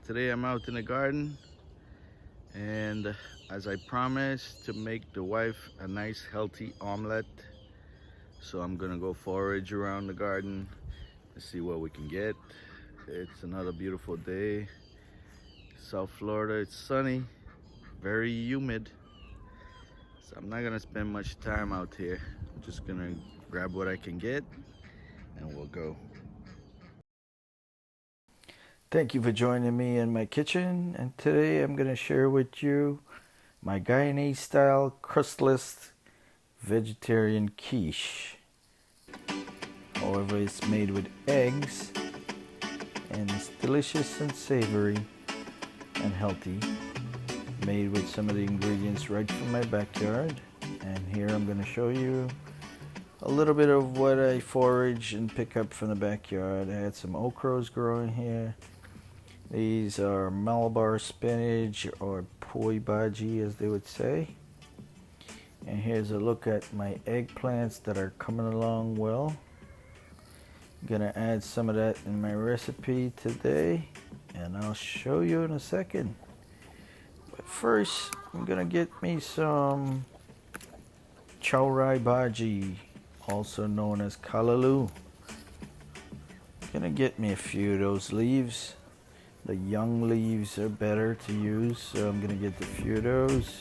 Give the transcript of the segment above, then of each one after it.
Today I'm out in the garden, and as I promised, to make the wife a nice healthy omelet. So I'm gonna go forage around the garden and see what we can get. It's another beautiful day. South Florida, it's sunny, very humid. So I'm not gonna spend much time out here. I'm just gonna grab what I can get and we'll go. Thank you for joining me in my kitchen, and today I'm going to share with you my Guyanese style crustless vegetarian quiche. However, it's made with eggs and it's delicious and savory and healthy, made with some of the ingredients right from my backyard. And here I'm going to show you a little bit of what I forage and pick up from the backyard. I had some okras growing here. These are Malabar spinach, or poi bhaji as they would say. And here's a look at my eggplants that are coming along well. I'm gonna add some of that in my recipe today, and I'll show you in a second. But first, I'm gonna get me some chaurai bhaji, also known as kalaloo. Gonna get me a few of those leaves. The young leaves are better to use, so I'm going to get a few of those.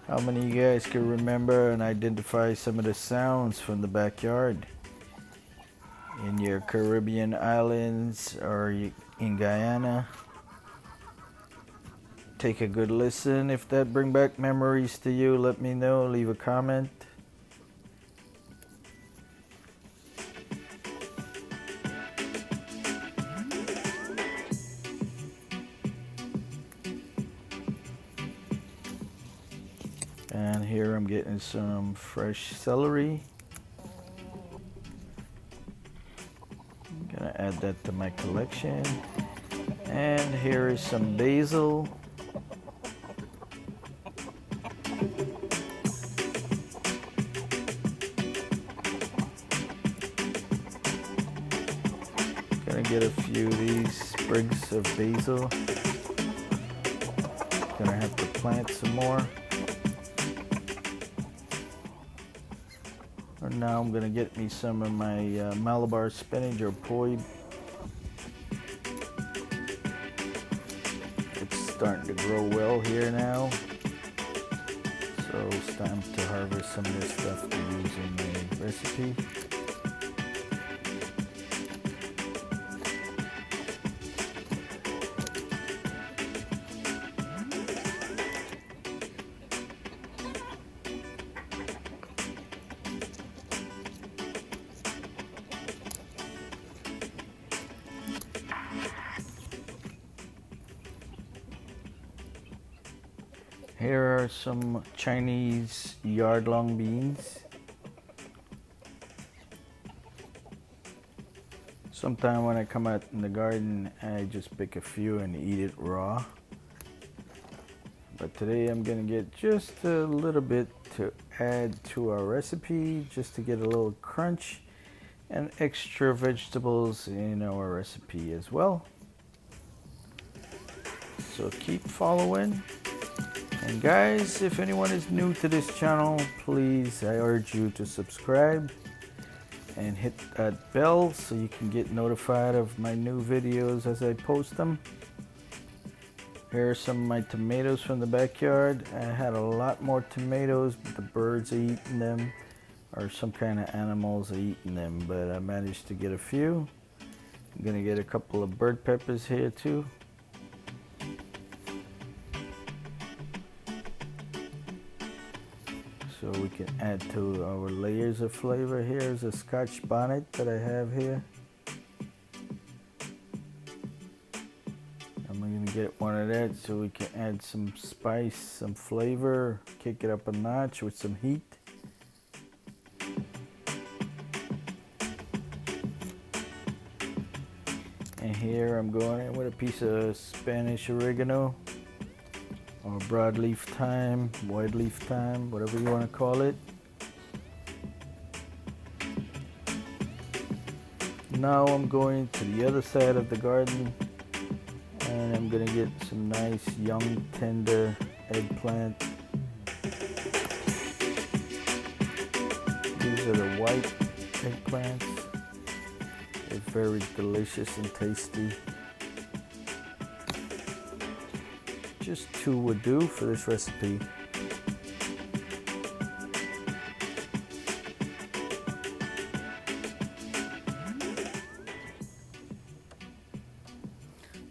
How many of you guys can remember and identify some of the sounds from the backyard? In your Caribbean islands or in Guyana? Take a good listen. If that bring back memories to you, let me know. Leave a comment. And here I'm getting some fresh celery. I'm gonna add that to my collection. And here is some basil. Gonna get a few of these sprigs of basil. Gonna have to plant some more. And now I'm gonna get me some of my Malabar spinach, or poi. It's starting to grow well here now, so it's time to harvest some of this stuff to use in my recipe. Here are some Chinese yard-long beans. Sometime when I come out in the garden, I just pick a few and eat it raw. But today I'm gonna get just a little bit to add to our recipe, just to get a little crunch and extra vegetables in our recipe as well. So keep following. And guys, if anyone is new to this channel, please, I urge you to subscribe and hit that bell so you can get notified of my new videos as I post them. Here are some of my tomatoes from the backyard. I had a lot more tomatoes, but the birds are eating them, or some kind of animals are eating them, but I managed to get a few. I'm gonna get a couple of bird peppers here too. So we can add to our layers of flavor. Here's a Scotch bonnet that I have here. I'm gonna get one of that so we can add some spice, some flavor, kick it up a notch with some heat. And here I'm going in with a piece of Spanish oregano, or broadleaf thyme, wide leaf thyme, whatever you want to call it. Now I'm going to the other side of the garden and I'm gonna get some nice young tender eggplant. These are the white eggplants. They're very delicious and tasty. Just 2 would do for this recipe.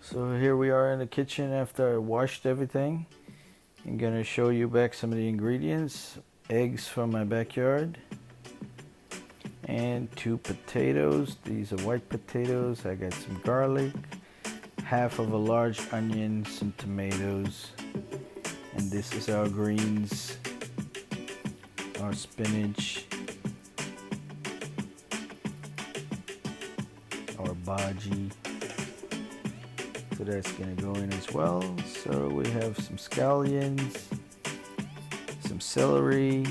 So here we are in the kitchen after I washed everything. I'm gonna show you back some of the ingredients. Eggs from my backyard. And 2 potatoes. These are white potatoes. I got some garlic. Half of a large onion, some tomatoes. And this is our greens. Our spinach. Our bhaji. So that's gonna go in as well. So we have some scallions, some celery,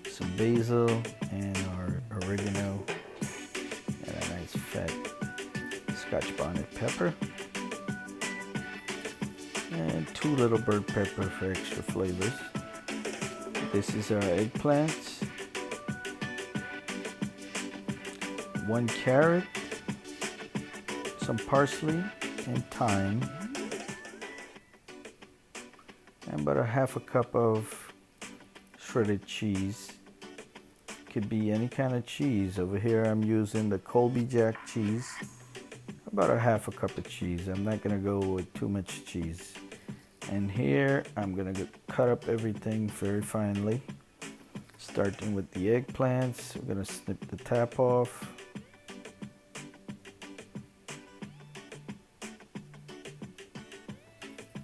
some basil, and our oregano, and a nice fat Scotch bonnet pepper, and 2 little bird pepper for extra flavors. This is our eggplants, 1 carrot, some parsley, and thyme, and about a half a cup of shredded cheese. Could be any kind of cheese. Over here I'm using the Colby Jack cheese. About a half a cup of cheese. I'm not gonna go with too much cheese. And here I'm gonna cut up everything very finely. Starting with the eggplants, we're gonna snip the top off.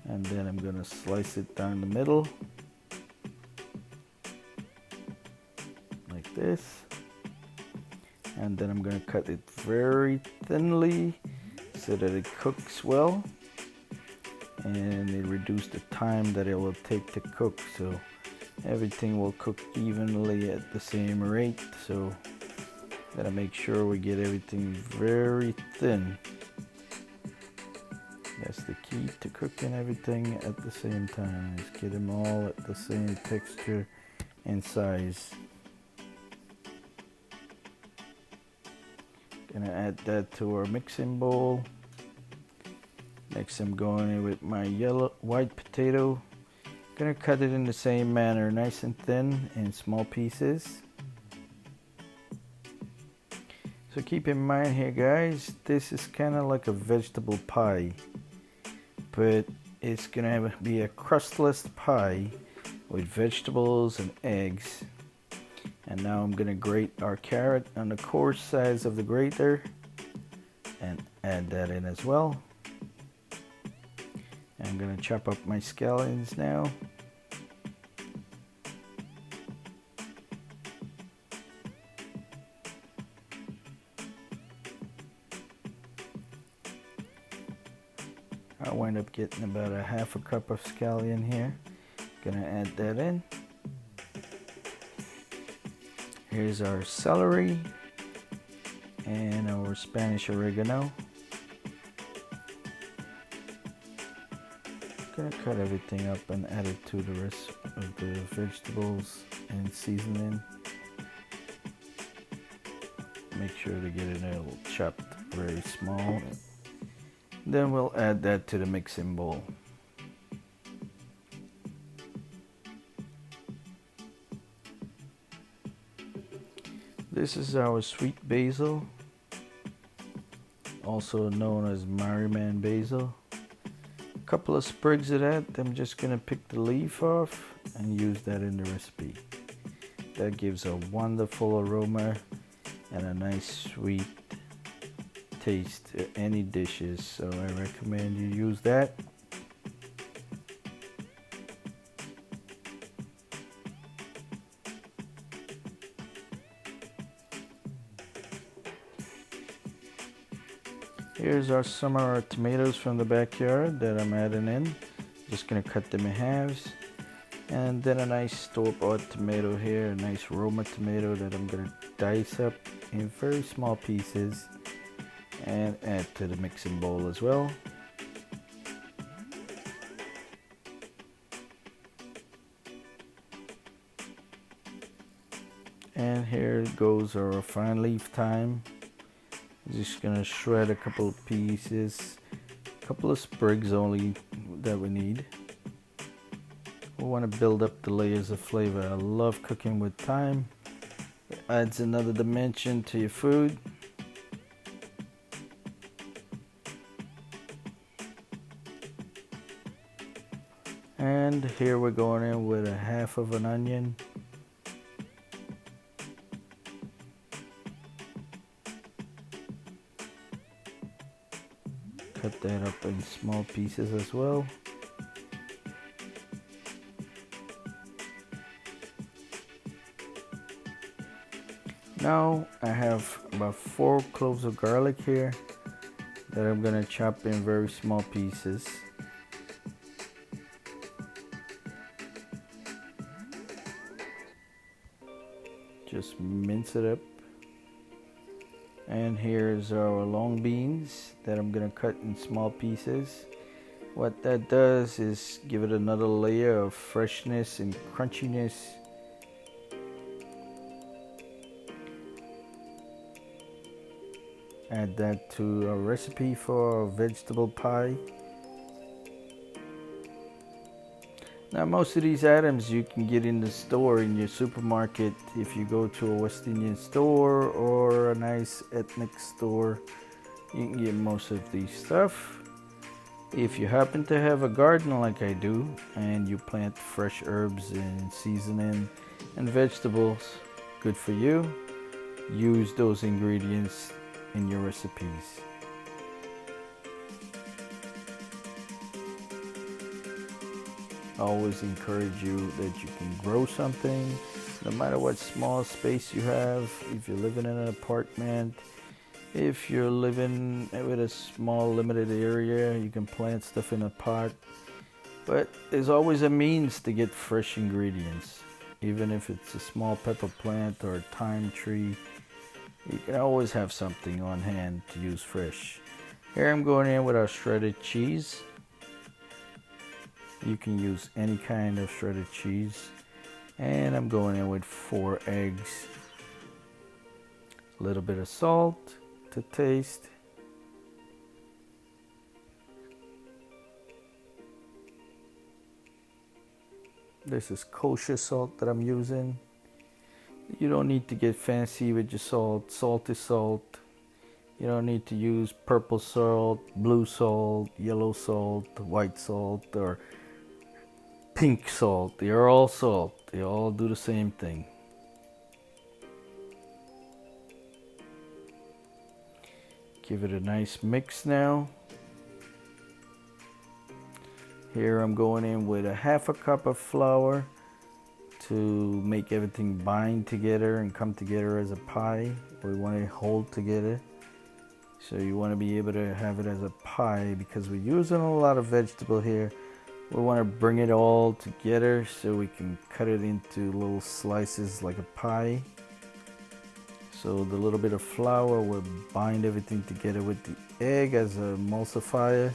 And then I'm gonna slice it down the middle like this, and then I'm gonna cut it very thinly so that it cooks well and it reduces the time that it will take to cook, so everything will cook evenly at the same rate. So gotta make sure we get everything very thin. That's the key to cooking everything at the same time, is get them all at the same texture and size. Gonna add that to our mixing bowl. Next I'm going in with my white potato. Gonna cut it in the same manner, nice and thin in small pieces. So keep in mind here guys, this is kind of like a vegetable pie, but it's gonna be a crustless pie with vegetables and eggs. And now I'm gonna grate our carrot on the coarse size of the grater and add that in as well. And I'm gonna chop up my scallions now. I wind up getting about a half a cup of scallion here. Gonna add that in. Here's our celery and our Spanish oregano. Gonna cut everything up and add it to the rest of the vegetables and seasoning. Make sure to get it all chopped very small. Then we'll add that to the mixing bowl. This is our sweet basil, also known as Merriman basil. A couple of sprigs of that, I'm just gonna pick the leaf off and use that in the recipe. That gives a wonderful aroma and a nice sweet taste to any dishes, so I recommend you use that. Here's some of our tomatoes from the backyard that I'm adding in. Just gonna cut them in halves. And then a nice store-bought tomato here, a nice Roma tomato that I'm gonna dice up in very small pieces and add to the mixing bowl as well. And here goes our fine leaf thyme. Just gonna shred a couple of pieces, a couple of sprigs only that we need. We want to build up the layers of flavor. I love cooking with thyme. It adds another dimension to your food. And here we're going in with a half of an onion. Cut that up in small pieces as well. Now I have about 4 cloves of garlic here that I'm gonna chop in very small pieces. Just mince it up. And here's our long beans that I'm gonna cut in small pieces. What that does is give it another layer of freshness and crunchiness. Add that to a recipe for a vegetable pie. Now most of these items you can get in the store, in your supermarket. If you go to a West Indian store or a nice ethnic store, you can get most of these stuff. If you happen to have a garden like I do and you plant fresh herbs and seasoning and vegetables, good for you. Use those ingredients in your recipes. I always encourage you that you can grow something, no matter what small space you have. If you're living in an apartment, if you're living with a small limited area, you can plant stuff in a pot. But there's always a means to get fresh ingredients. Even if it's a small pepper plant or a thyme tree, you can always have something on hand to use fresh. Here I'm going in with our shredded cheese. You can use any kind of shredded cheese. And I'm going in with 4 eggs. A little bit of salt to taste. This is kosher salt that I'm using. You don't need to get fancy with your salt. Salt is salt. You don't need to use purple salt, blue salt, yellow salt, white salt, or pink salt. They are all salt. They all do the same thing. Give it a nice mix now. Here I'm going in with a half a cup of flour to make everything bind together and come together as a pie. We want it hold together. So you want to be able to have it as a pie because we're using a lot of vegetable here. We want to bring it all together so we can cut it into little slices like a pie. So the little bit of flour will bind everything together with the egg as a emulsifier.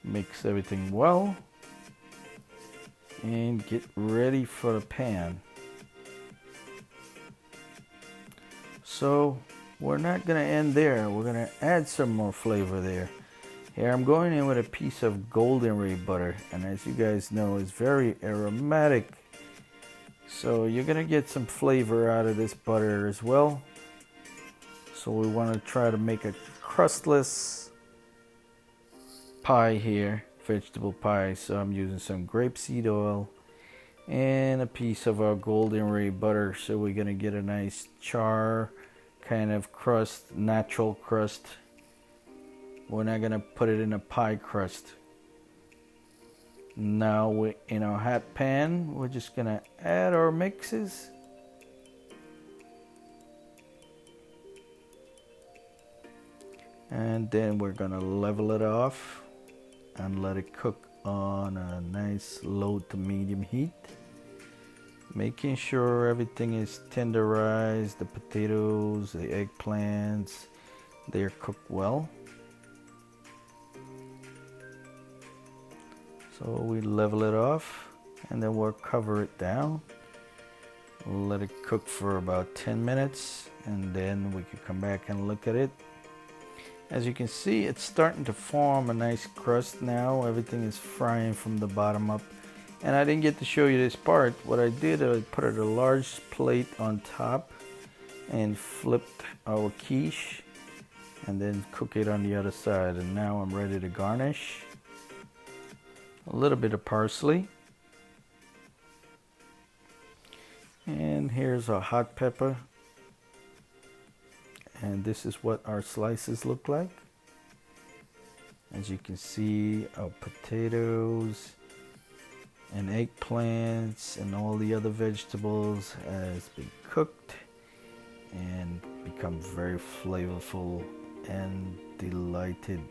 Mix everything well and get ready for the pan. So we're not going to end there. We're going to add some more flavor there. Here I'm going in with a piece of golden ray butter, and as you guys know, it's very aromatic. So you're going to get some flavor out of this butter as well. So we want to try to make a crustless pie here, vegetable pie. So I'm using some grapeseed oil and a piece of our golden ray butter. So we're going to get a nice char kind of crust, natural crust. We're not going to put it in a pie crust. Now in our hot pan, we're just going to add our mixes. And then we're going to level it off and let it cook on a nice low to medium heat. Making sure everything is tenderized, the potatoes, the eggplants, they're cooked well. So we level it off and then we'll cover it down. We'll let it cook for about 10 minutes and then we can come back and look at it. As you can see, it's starting to form a nice crust now. Everything is frying from the bottom up. And I didn't get to show you this part. What I did, I put a large plate on top and flipped our quiche and then cook it on the other side. And now I'm ready to garnish. A little bit of parsley. And here's a hot pepper. And this is what our slices look like. As you can see, our potatoes and eggplants and all the other vegetables has been cooked and become very flavorful and delighted.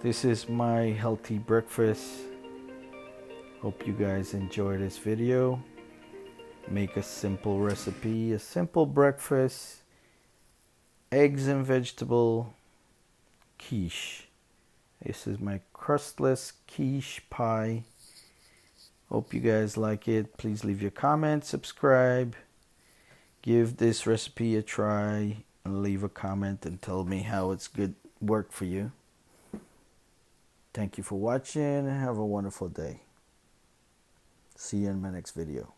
This is my healthy breakfast. Hope you guys enjoy this video. Make a simple recipe, a simple breakfast, eggs and vegetable quiche. This is my crustless quiche pie. Hope you guys like it. Please leave your comments, subscribe, give this recipe a try, and leave a comment and tell me how it's good work for you. Thank you for watching and have a wonderful day. See you in my next video.